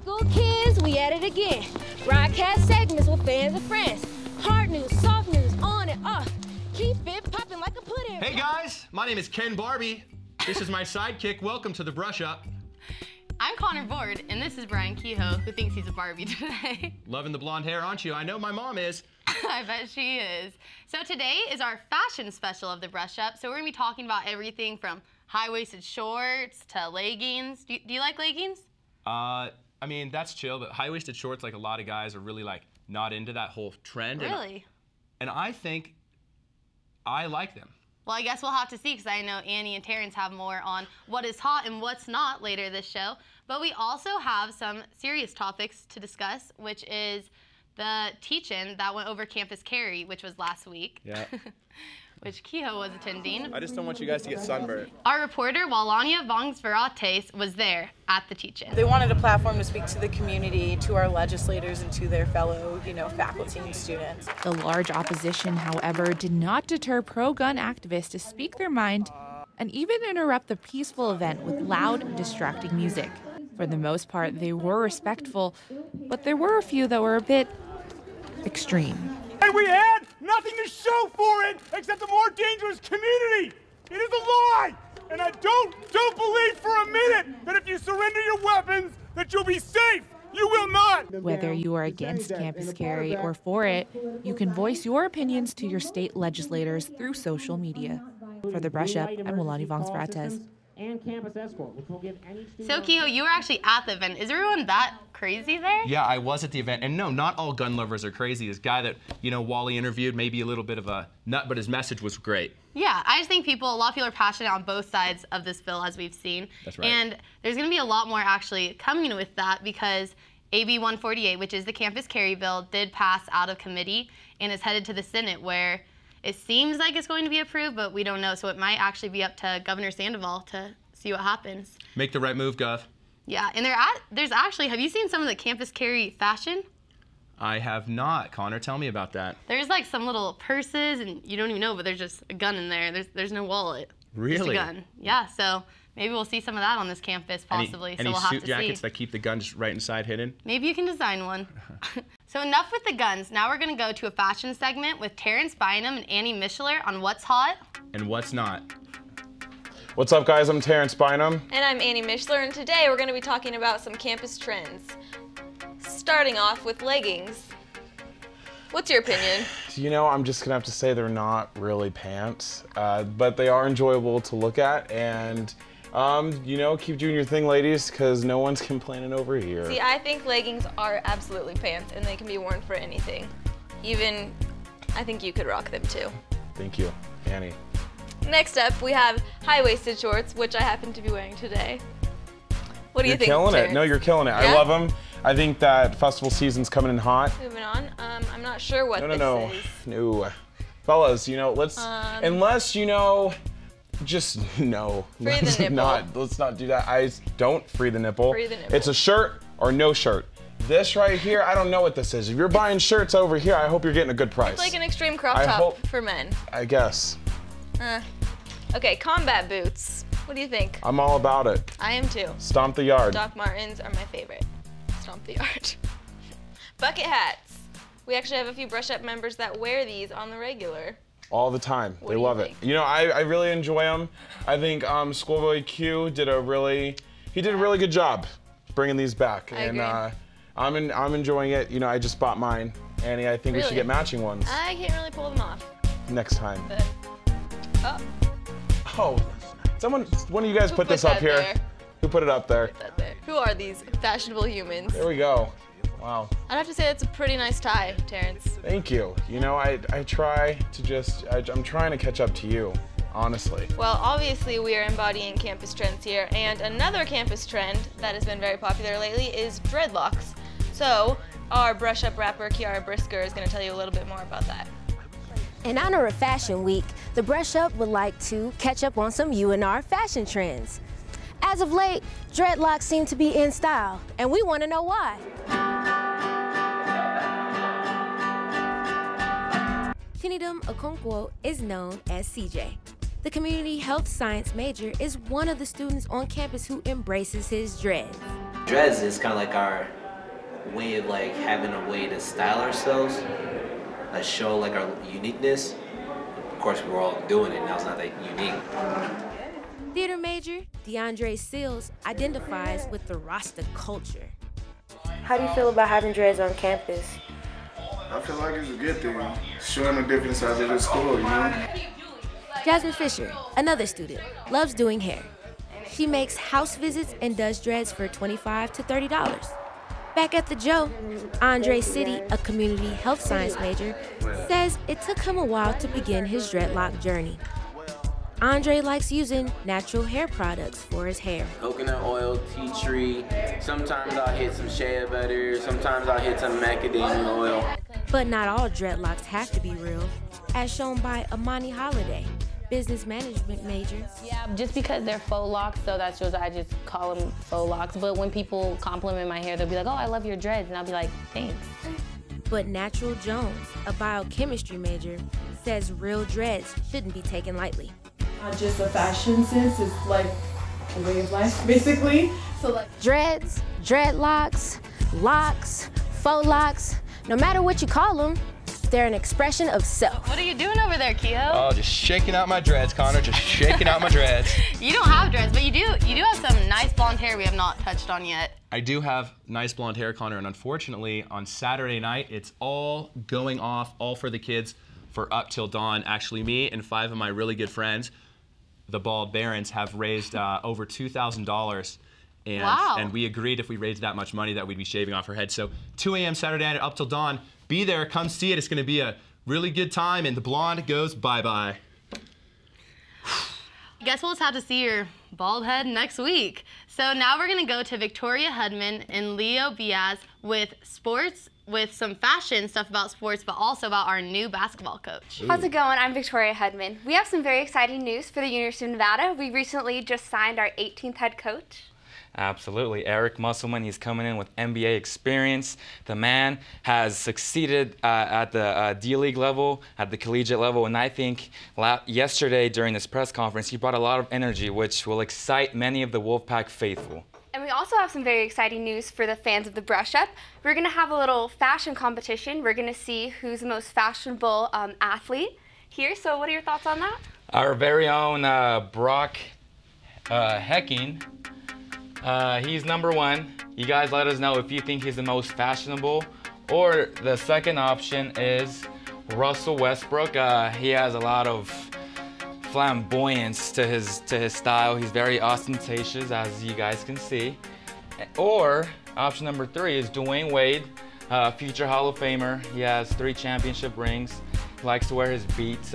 school kids, we at it again. Broadcast segments with fans and friends. Hard news, soft news, on and off. Keep it popping like a pudding. Hey guys, my name is Ken Barbie. This is my sidekick. Welcome to the Brush Up. I'm Connor Board, and this is Brian Kehoe, who thinks he's a Barbie today. Loving the blonde hair, aren't you? I know my mom is. I bet she is. So today is our fashion special of the Brush Up. So we're gonna be talking about everything from high-waisted shorts to leggings. Do you like leggings? I mean, that's chill, but high-waisted shorts, like a lot of guys are really like not into that whole trend. Really? And I think I like them. Well, I guess we'll have to see, because I know Annie and Terrence have more on what is hot and what's not later this show. But we also have some serious topics to discuss, which is the teach-in that went over Campus Carry, which was last week. Yeah. Which Kehoe was attending. I just don't want you guys to get sunburned. Our reporter, Walania Vongsverates, was there at the teach-in. They wanted a platform to speak to the community, to our legislators, and to their fellow, faculty and students. The large opposition, however, did not deter pro-gun activists to speak their mind and even interrupt the peaceful event with loud, distracting music. For the most part, they were respectful, but there were a few that were a bit extreme. And we had nothing to show for it except a more dangerous community. It is a lie. And I don't believe for a minute that if you surrender your weapons that you'll be safe. You will not. Whether you are against Campus Carry or for it, you can voice your opinions to your state legislators through social media. For the Brush Up, I'm Walania Vongsverates. And campus escort, which will give any student... So, Kehoe, you were actually at the event. Is everyone that crazy there? Yeah, I was at the event. And no, not all gun lovers are crazy. This guy that, Wally interviewed, maybe a little bit of a nut, but his message was great. Yeah, I just think a lot of people are passionate on both sides of this bill, as we've seen. That's right. And there's going to be a lot more actually coming with that, because AB 148, which is the Campus Carry bill, did pass out of committee and is headed to the Senate, where it seems like it's going to be approved, but we don't know. So it might actually be up to Governor Sandoval to see what happens. Make the right move, Gov. Yeah, and there's actually, have you seen some of the Campus Carry fashion? I have not. Connor, tell me about that. There's like some little purses, and you don't even know, but there's just a gun in there. There's no wallet. Really? Just a gun. Yeah, so maybe we'll see some of that on this campus, possibly. Any so we'll have suit to jackets see. that keep the gun just right inside hidden? Maybe you can design one. So enough with the guns. Now we're going to go to a fashion segment with Terrence Bynum and Annie Mishler on what's hot and what's not. What's up, guys? I'm Terrence Bynum. And I'm Annie Mishler, and today we're going to be talking about some campus trends. Starting off with leggings. What's your opinion? I'm just gonna have to say they're not really pants, but they are enjoyable to look at, and keep doing your thing, ladies, because no one's complaining over here. See, I think leggings are absolutely pants, and they can be worn for anything. Even, I think you could rock them too. Thank you, Annie. Next up, we have high-waisted shorts, which I happen to be wearing today. What do you think, You're killing Terrence? it. No, you're killing it. Yeah? I love them. I think that festival season's coming in hot. Moving on. I'm not sure what this is. No. Fellas, let's, unless, just no. Free the nipple. Let's not do that. Don't free the nipple. Free the nipple. It's a shirt or no shirt. This right here, I don't know what this is. If you're buying shirts over here, I hope you're getting a good price. It's like an extreme crop top for men. I guess. Okay, combat boots. What do you think? I'm all about it. I am too. Stomp the yard. Doc Martens are my favorite. Stomp the yard. Bucket hats. We actually have a few Brush Up members that wear these on the regular. All the time. They love it. think? I really enjoy them. I think Schoolboy Q did a really good job bringing these back. I agree. I'm enjoying it. I just bought mine. Annie, I think we should get matching ones. I can't really pull them off. Next time. But, Oh, one of you guys put this up here. There? Who put it up there? Put that there. Who are these fashionable humans? There we go. Wow. I'd have to say that's a pretty nice tie, Terrence. Thank you. I try to I'm trying to catch up to you, honestly. Well, obviously we are embodying campus trends here, and another campus trend that has been very popular lately is dreadlocks. So our Brush Up rapper Kiara Brisker is going to tell you a little bit more about that. In honor of Fashion Week, the Brush Up would like to catch up on some UNR fashion trends. As of late, dreadlocks seem to be in style, and we want to know why. Kinidum Okonkwo is known as CJ. The community health science major is one of the students on campus who embraces his dreads. Dreads is kind of like our way of like having a way to style ourselves, show like our uniqueness. Of course, we were all doing it, now it's not that unique. Theater major DeAndre Seals identifies with the Rasta culture. How do you feel about having dreads on campus? I feel like it's a good thing, showing the different sides of the school, you know? Jasmine Fisher, another student, loves doing hair. She makes house visits and does dreads for $25 to $30. Back at the Joe, Andre City, a community health science major, says it took him a while to begin his dreadlock journey. Andre likes using natural hair products for his hair. Coconut oil, tea tree, sometimes I'll hit some shea butter, sometimes I'll hit some macadamia oil. But not all dreadlocks have to be real, as shown by Amani Holiday, business management major. Yeah, just because they're faux locks, so that's just, I just call them faux locks. But when people compliment my hair, they'll be like, oh, I love your dreads. And I'll be like, thanks. But Natural Jones, a biochemistry major, says real dreads shouldn't be taken lightly. Not just a fashion sense, it's like a way of life, basically. So like dreads, dreadlocks, locks, faux locks, no matter what you call them, they're an expression of self. What are you doing over there, Kehoe? Oh, just shaking out my dreads, Connor. Just shaking out my dreads. You don't have dreads, but you do have some nice blonde hair we have not touched on yet. I do have nice blonde hair, Connor, and unfortunately, on Saturday night, it's all going off, all for the kids, for Up Till Dawn. Actually, me and 5 of my really good friends, the Bald Barons, have raised over $2,000. And we agreed if we raised that much money that we'd be shaving off her head. So 2 a.m. Saturday night at Up Till Dawn. Be there, come see it. It's gonna be a really good time, and the blonde goes bye-bye. Guess we'll just have to see your bald head next week. So now we're gonna go to Victoria Hudman and Leo Biaz with sports, with some fashion stuff about sports, but also about our new basketball coach. How's it going? I'm Victoria Hudman. We have some very exciting news for the University of Nevada. We recently just signed our 18th head coach. Absolutely. Eric Musselman, he's coming in with NBA experience. The man has succeeded at the D-League level, at the collegiate level, and I think yesterday during this press conference, he brought a lot of energy, which will excite many of the Wolfpack faithful. And we also have some very exciting news for the fans of the Brush Up. We're going to have a little fashion competition. We're going to see who's the most fashionable athlete here. So what are your thoughts on that? Our very own Brock Hecking. He's #1. You guys let us know if you think he's the most fashionable. Or the second option is Russell Westbrook. He has a lot of flamboyance to his style. He's very ostentatious, as you guys can see. Or option #3 is Dwayne Wade, future Hall of Famer. He has 3 championship rings. He likes to wear his beats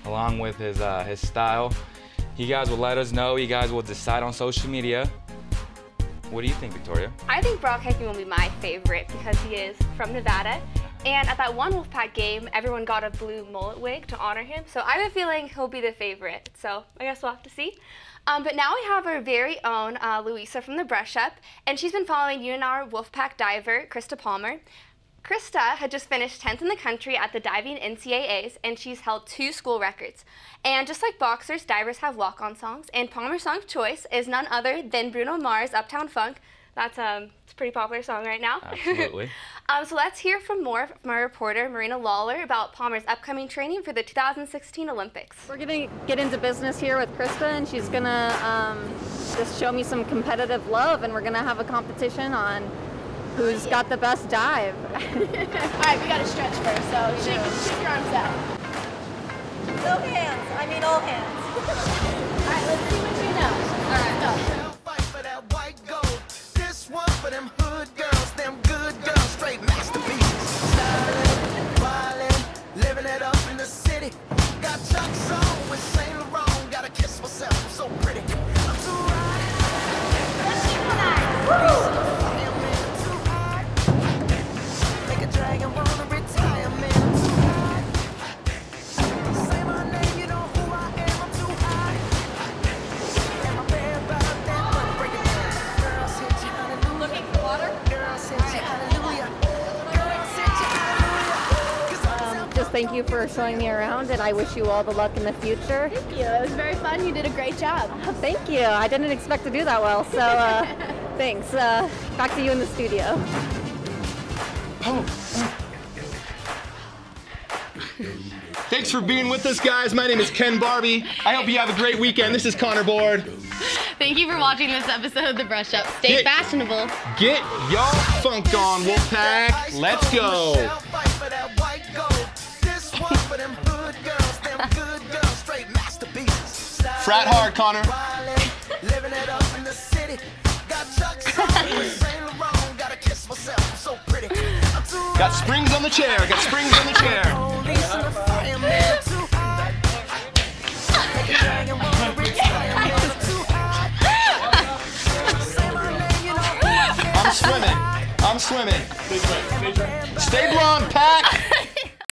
along with his style. You guys will let us know. You guys will decide on social media. What do you think, Victoria? I think Brock Hecking will be my favorite because he is from Nevada. And at that one Wolfpack game, everyone got a blue mullet wig to honor him. So I have a feeling he'll be the favorite. So I guess we'll have to see. But now we have our very own Louisa from the Brush Up. And she's been following UNR Wolfpack diver, Krysta Palmer. Krysta had just finished 10th in the country at the diving NCAAs, and she's held 2 school records. And just like boxers, divers have walk-on songs, and Palmer's song of choice is none other than Bruno Mars' Uptown Funk. That's it's a pretty popular song right now. Absolutely. So let's hear from our reporter, Marina Lawler, about Palmer's upcoming training for the 2016 Olympics. We're going to get into business here with Krysta, and she's going to just show me some competitive love, and we're going to have a competition on who's got the best dive. All right, we got to stretch first, so shake your arms out. No hands, I mean all hands. All right, let's see what you know. All right, go. Fight for that white gold. This one for them hood girls, them good girls, straight masterpieces. Styling, wildin', living it up in the city. Got Chuck's on with Saint Laurent, gotta kiss myself, I'm so pretty. I'm too high. Let's see what I Thank you for showing me around, and I wish you all the luck in the future. Thank you. It was very fun. You did a great job. Thank you. I didn't expect to do that well, so Thanks. Back to you in the studio. Thanks for being with us, guys. My name is Ken Barbie. I hope you have a great weekend. This is Connor Board. Thank you for watching this episode of The Brush Up. Stay fashionable. Get your funk on, Wolfpack. Let's go. Frat hard, Connor. Got springs on the chair. Got springs on the chair. I'm swimming.